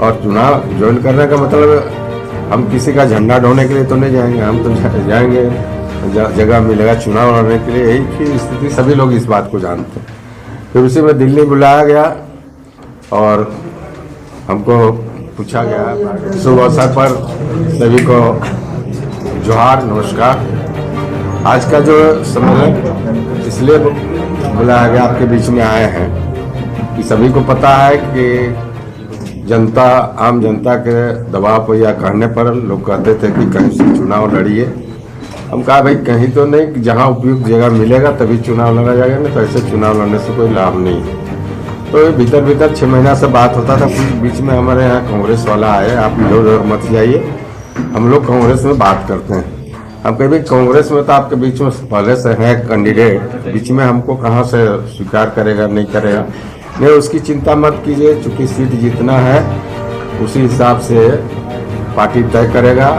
और चुनाव ज्वाइन करने का मतलब हम किसी का झंडा ढोने के लिए तो नहीं जाएंगे, हम तो जाएंगे जगह मिलेगा चुनाव लड़ने के लिए। यही की स्थिति, सभी लोग इस बात को जानते हैं। फिर उसी में दिल्ली बुलाया गया और हमको पूछा गया। शुभ अवसर पर सभी को जोहार, नमस्कार। आज का जो सम्मेलन इसलिए बुलाया गया, आपके बीच में आए हैं कि सभी को पता है कि जनता, आम जनता के दबाव पर या कहने पर लोग कहते थे कि कहीं से चुनाव लड़िए। हम कहा भाई कहीं तो नहीं, कि जहाँ उपयुक्त जगह मिलेगा तभी चुनाव लड़ा जाएगा, नहीं तो ऐसे चुनाव लड़ने से कोई लाभ नहीं है। तो भीतर भीतर 6 महीना से बात होता था। फिर बीच में हमारे यहाँ कांग्रेस वाला आए, आप इधर उधर मत जाइए, हम लोग कांग्रेस में बात करते हैं। हम कहीं भी कांग्रेस में तो आपके बीच में पहले से है कैंडिडेट, बीच में हमको कहाँ से स्वीकार करेगा नहीं करेगा, नहीं उसकी चिंता मत कीजिए। चूँकि सीट जितना है उसी हिसाब से पार्टी तय करेगा।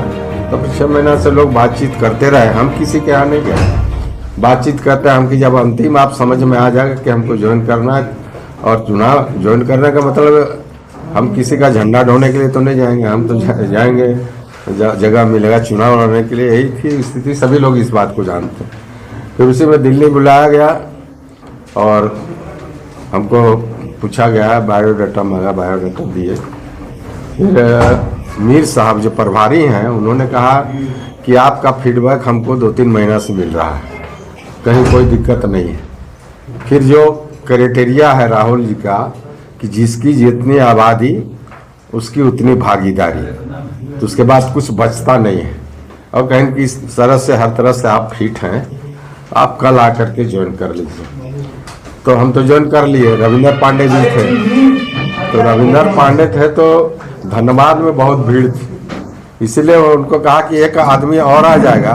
तो 6 महीना से लोग बातचीत करते रहे, हम किसी के यहाँ नहीं गए, बातचीत करते हैं हम कि जब अंतिम आप समझ में आ जाएगा कि हमको ज्वाइन करना है और चुनाव ज्वाइन करने का मतलब हम किसी का झंडा ढोने के लिए तो नहीं जाएंगे, हम तो जाएंगे जगह मिलेगा चुनाव लड़ने के लिए। यही थी स्थिति, सभी लोग इस बात को जानते हैं। फिर उसी में दिल्ली बुलाया गया और हमको पूछा गया, बायोडाटा मांगा, बायोडाटा दिए। फिर मीर साहब जो प्रभारी हैं उन्होंने कहा कि आपका फीडबैक हमको 2-3 महीना से मिल रहा है, कहीं कोई दिक्कत नहीं है। फिर जो क्राइटेरिया है राहुल जी का कि जिसकी जितनी आबादी उसकी उतनी भागीदारी, तो उसके बाद कुछ बचता नहीं है। और कहें कि इस तरह से हर तरह से आप फिट हैं, आप कल आकर के ज्वाइन कर लीजिए। तो हम तो ज्वाइन कर लिए। रविंद्र पांडे जी थे, तो रविंद्र पांडे थे तो धनबाद में बहुत भीड़ थी, इसलिए उनको कहा कि एक आदमी और आ जाएगा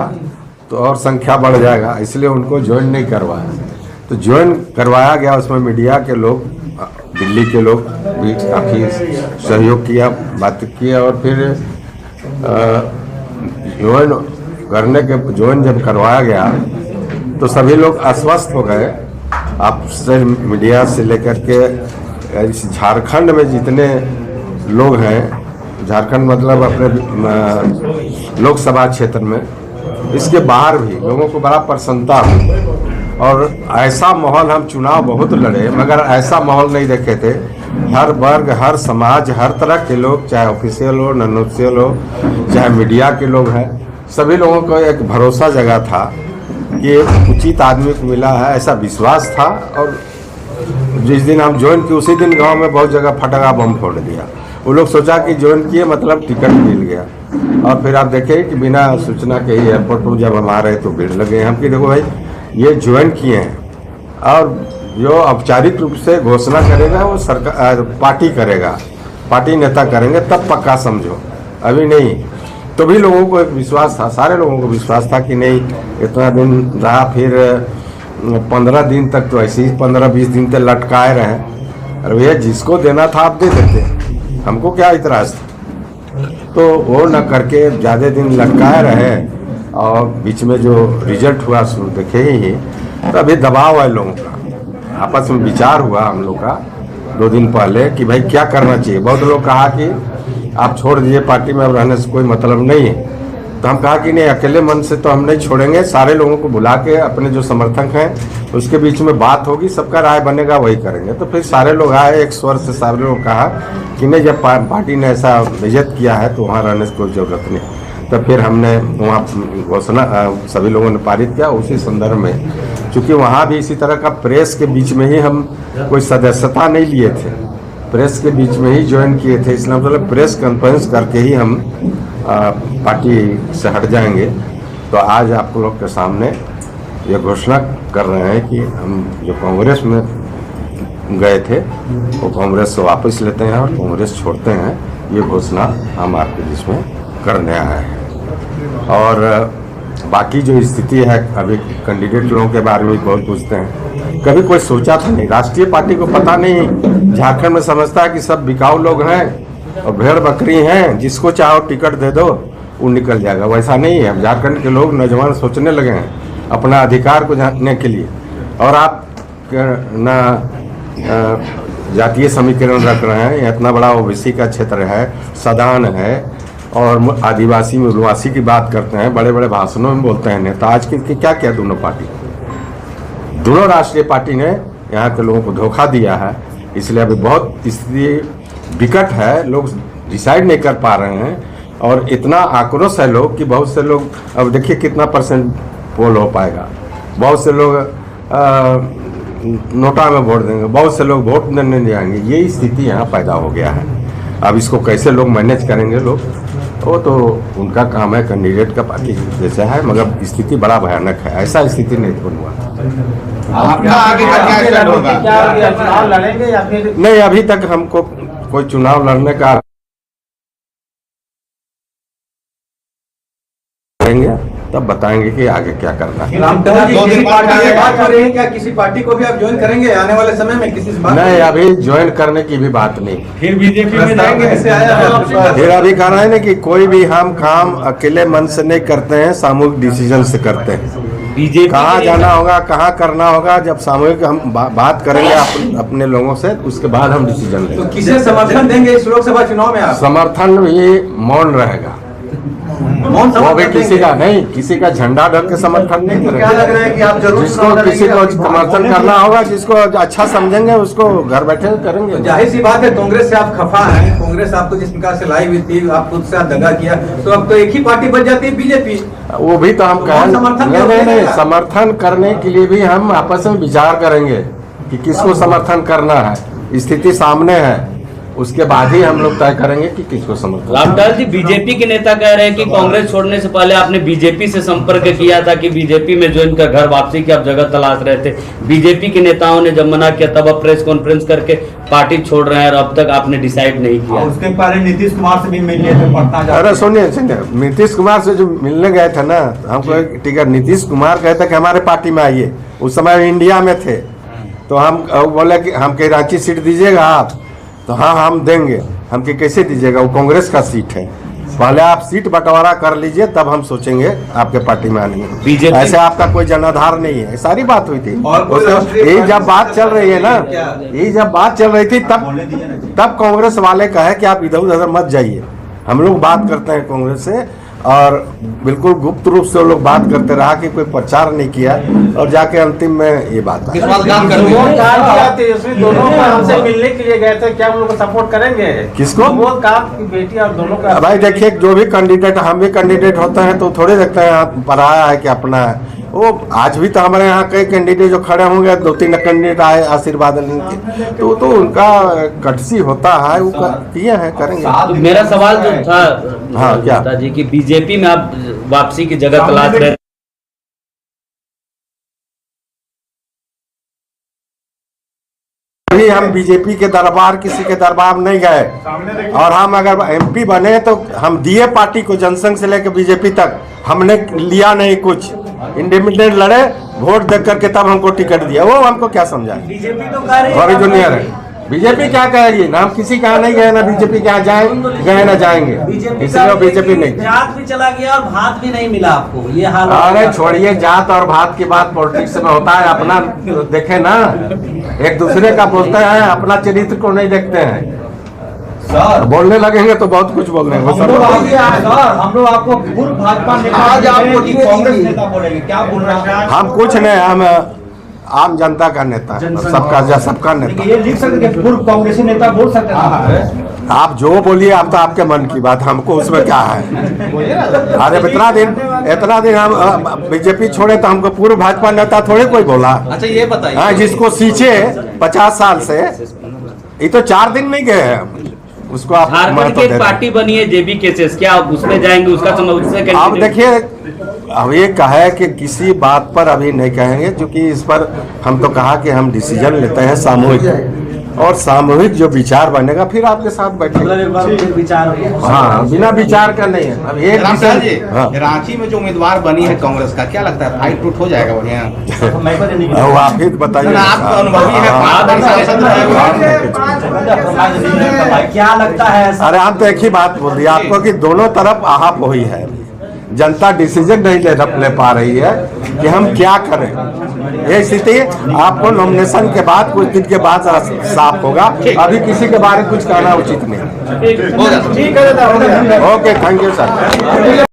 तो और संख्या बढ़ जाएगा, इसलिए उनको ज्वाइन नहीं करवाया। तो ज्वाइन करवाया गया। उसमें मीडिया के लोग, दिल्ली के लोग भी काफ़ी सहयोग किया, बात किया। और फिर ज्वाइन जब करवाया गया तो सभी लोग आश्वस्त हो गए। आप से मीडिया से लेकर के इस झारखंड में जितने लोग हैं, झारखंड मतलब अपने लोकसभा क्षेत्र में, इसके बाहर भी लोगों को बड़ा प्रसन्नता हुई। और ऐसा माहौल, हम चुनाव बहुत लड़े मगर ऐसा माहौल नहीं देखे थे। हर वर्ग, हर समाज, हर तरह के लोग, चाहे ऑफिशियल हो, नॉन ऑफिशियल हो, चाहे मीडिया के लोग हैं, सभी लोगों को एक भरोसा जगा था कि उचित आदमी को मिला है, ऐसा विश्वास था। और जिस दिन हम ज्वाइन किए उसी दिन गांव में बहुत जगह फटाका बम फोड़ दिया। वो लोग सोचा कि ज्वाइन किए मतलब टिकट मिल गया। और फिर आप देखें कि बिना सूचना के ही एयरपोर्ट पर जब हम आ रहे तो भीड़ लगे। हम कि देखो भाई ये ज्वाइन किए हैं, और जो औपचारिक रूप से घोषणा करेगा वो सरकार, पार्टी करेगा, पार्टी नेता करेंगे, तब पक्का समझो, अभी नहीं। तो भी लोगों को एक विश्वास था, सारे लोगों को विश्वास था कि नहीं, इतना दिन रहा। फिर 15 दिन तक तो ऐसे ही 15-20 दिन तक लटकाए रहे। अरे भैया जिसको देना था आप दे देते, हमको क्या इतराज था। तो वो न करके ज़्यादा दिन लटकाए रहे। और बीच में जो रिजल्ट हुआ सो देखे ही, तो अभी दबाव है लोगों का। आपस में विचार हुआ हम लोग का 2 दिन पहले कि भाई क्या करना चाहिए। बहुत लोग कहा कि आप छोड़ दीजिए, पार्टी में अब रहने से कोई मतलब नहीं है। तो हम कहा कि नहीं, अकेले मन से तो हम नहीं छोड़ेंगे, सारे लोगों को बुला के अपने जो समर्थक हैं उसके बीच में बात होगी, सबका राय बनेगा, वही करेंगे। तो फिर सारे लोग आए, एक स्वर से सारे लोग कहा कि नहीं, जब पार्टी ने ऐसा नियत किया है तो वहाँ रहने की कोई ज़रूरत नहीं। तो फिर हमने वहाँ घोषणा सभी लोगों ने पारित किया। उसी संदर्भ में चूँकि वहाँ भी इसी तरह का प्रेस के बीच में ही हम कोई सदस्यता नहीं लिए थे, प्रेस के बीच में ही ज्वाइन किए थे, इसलिए मतलब प्रेस कॉन्फ्रेंस करके ही हम पार्टी से हट जाएंगे। तो आज आप लोग के सामने ये घोषणा कर रहे हैं कि हम जो कांग्रेस में गए थे वो कांग्रेस से वापस लेते हैं और कांग्रेस छोड़ते हैं। ये घोषणा हम आपके बीच में करने आए हैं। और बाकी जो स्थिति है, अभी कैंडिडेट लोगों के बारे में बहुत पूछते हैं। कभी कोई सोचा था नहीं, राष्ट्रीय पार्टी को पता नहीं, झारखंड में समझता है कि सब बिकाऊ लोग हैं और भेड़ बकरी हैं, जिसको चाहो टिकट दे दो वो निकल जाएगा। वैसा नहीं है। झारखंड के लोग, नौजवान सोचने लगे हैं अपना अधिकार को जानने के लिए। और आप ना जातीय समीकरण रख रहे हैं। इतना बड़ा ओबीसी का क्षेत्र है, सदान है, और आदिवासी मूलवासी की बात करते हैं, बड़े बड़े भाषणों में बोलते हैं नेता। आज के क्या किया दोनों पार्टी, दोनों राष्ट्रीय पार्टी ने यहाँ के लोगों को धोखा दिया है। इसलिए अभी बहुत स्थिति विकट है, लोग डिसाइड नहीं कर पा रहे हैं, और इतना आक्रोश है लोग कि बहुत से लोग, अब देखिए कितना परसेंट पोल हो पाएगा। बहुत से लोग नोटा में वोट देंगे, बहुत से लोग वोट देने नहीं जाएंगे। यही स्थिति यहाँ पैदा हो गया है। अब इसको कैसे लोग मैनेज करेंगे लोग, वो तो उनका काम है, कैंडिडेट का पार्टी जैसा है, मगर स्थिति बड़ा भयानक है। ऐसा स्थिति नहीं बनवा। आपका आगे का क्या स्टैंड होगा? क्या चुनाव लड़ेंगे या फिर नहीं, अभी तक हमको कोई चुनाव लड़ने का करेंगे तब बताएंगे कि आगे क्या करना है। क्या किसी पार्टी को भी आप ज्वाइन करेंगे आने वाले समय में? किसी से बात नहीं, अभी ज्वाइन करने की भी बात नहीं। फिर बीजेपी में जाएंगे? ऐसे आया फिर अभी कह रहे हैं ना कि कोई भी हम काम अकेले मन से नहीं करते हैं, सामूहिक डिसीजन से करते हैं। बीजेपी कहाँ जाना होगा, कहाँ करना होगा, जब सामूहिक हम बात करेंगे अपने लोगों से, उसके बाद हम डिसीजन लेंगे। तो किसे समर्थन देंगे इस लोकसभा चुनाव में आप? समर्थन भी मौन रहेगा, वो भी किसी का नहीं, किसी का झंडा ढक के समर्थन नहीं करेंगे। क्या लग रहा है कि आप जरूर जिसको किसी को समर्थन करना होगा, जिसको अच्छा समझेंगे, उसको घर बैठे करेंगे। जाहिर सी बात है, कांग्रेस से आप खफा हैं। कांग्रेस आपको जिस प्रकार से लाई हुई थी, आप खुद से दगा किया, तो अब तो एक ही पार्टी बच जाती है, बीजेपी। वो भी तो हम कहें नहीं, समर्थन करने के लिए भी हम आपस में विचार करेंगे कि किसको समर्थन करना है। स्थिति सामने है, उसके बाद ही हम लोग तय करेंगे कि किसको समर्थन। रामलाल जी, बीजेपी के नेता कह रहे हैं कि कांग्रेस छोड़ने से पहले आपने बीजेपी से संपर्क किया था कि बीजेपी में ज्वाइन कर घर वापसी की आप जगह तलाश रहे थे। बीजेपी के नेताओं ने जब मना किया तब आप प्रेस कॉन्फ्रेंस करके पार्टी छोड़ रहे हैं, और अब तक आपने डिसाइड नहीं किया। उसके पहले नीतीश कुमार से भी मिलने थे पटना। अरे सुनिए, नीतीश कुमार से जो मिलने गए थे ना, हमको टिकट नीतीश कुमार कहते कि हमारे पार्टी में आइए। उस समय इंडिया में थे, तो हम बोले कि हमके रांची सीट दीजिएगा आप, तो हाँ हम देंगे। हमके कैसे दीजिएगा, वो कांग्रेस का सीट है, पहले आप सीट बंटवारा कर लीजिए तब हम सोचेंगे आपके पार्टी में आने की। ऐसे आपका कोई जनाधार नहीं है, सारी बात हुई थी। यही जब बात चल रही है ना, यही जब बात चल रही थी तब कांग्रेस वाले कहे कि आप इधर उधर मत जाइए। हम लोग बात करते हैं कांग्रेस से, और बिल्कुल गुप्त रूप से वो लोग बात करते रहा कि कोई प्रचार नहीं किया, और जाके अंतिम में ये बात है। दोनों हमसे मिलने के लिए गए थे, क्या हम लोग को सपोर्ट करेंगे? किसको? बेटी और दोनों का। भाई देखिए, जो भी कैंडिडेट, हम भी कैंडिडेट होते हैं तो थोड़े देखते हैं पराया है कि अपना है। वो आज भी तो हमारे यहाँ कई कैंडिडेट जो खड़े होंगे, 2-3 कैंडिडेट आए आशीर्वाद लेने, तो उनका कटसी होता है, वो किए हैं, करेंगे। तो मेरा सवाल जो था, हाँ क्या जी, कि बीजेपी में आप वापसी की जगह तलाश रहे, अभी हम बीजेपी के दरबार, किसी के दरबार नहीं गए। और हम अगर एमपी बने तो हम दिए पार्टी को, जनसंघ से लेकर बीजेपी तक हमने लिया नहीं कुछ। इंडिपेंडेंट लड़े, वोट देख करके तब हमको टिकट दिया, वो हमको क्या समझा। बीजेपी तो कह रही है, और जूनियर है, बीजेपी क्या कहेगी ना, हम किसी का नहीं गए ना, बीजेपी क्या जाए गए ना जाएंगे, इसलिए बीजेपी नहीं। जात भी चला गया और भात भी नहीं मिला आपको, ये हाल। अरे छोड़िए जात और भात की बात, पॉलिटिक्स में होता है। अपना देखे ना, एक दूसरे का बोलते हैं, अपना चरित्र को नहीं देखते हैं। सर बोलने लगेंगे तो बहुत कुछ बोल रहे हैं। हम लोग आपको पूर्व भाजपा नेता, आज आपको कांग्रेस नेता बोलेंगे, क्या बोल रहे हैं? हम कुछ नहीं, हम आम जनता का नेता, सबका नेता। ये लिख सकते हैं, पूर्व कांग्रेसी नेता बोल सकते हैं। आप जो बोलिए, आप तो आपके मन की बात, हमको उसमें क्या है। अरे इतना दिन हम बीजेपी छोड़े तो हमको पूर्व भाजपा नेता थोड़े कोई बोला। अच्छा ये बताइए, जिसको सींचे 50 साल से, ये तो 4 दिन में गए हैं, उसको आप झारखंड की एक पार्टी बनी है जेबी केसेस, क्या आप उसमें जाएंगे? उसका समय आप देखिए, अब ये कहे कि किसी बात पर अभी नहीं कहेंगे, क्योंकि इस पर हम तो कहा कि हम डिसीजन लेते हैं सामूहिक, और सामूहिक जो विचार बनेगा फिर आपके साथ बैठेंगे। विचार, हाँ, बिना विचार का नहीं है। अब एक रांची में जो उम्मीदवार बनी है कांग्रेस का, क्या लगता है फाइट टूट हो जाएगा बढ़िया? आप ही बताइए, क्या लगता है? अरे आप तो एक ही बात बोल दी आपको कि दोनों तरफ आहप हुई है, जनता डिसीजन नहीं ले पा रही है कि हम क्या करें। ये स्थिति आपको नॉमिनेशन के बाद कुछ दिन के बाद साफ होगा। अभी किसी के बारे में कुछ कहना उचित नहीं। ठीक है दादा, हो गया। Okay, thank you sir.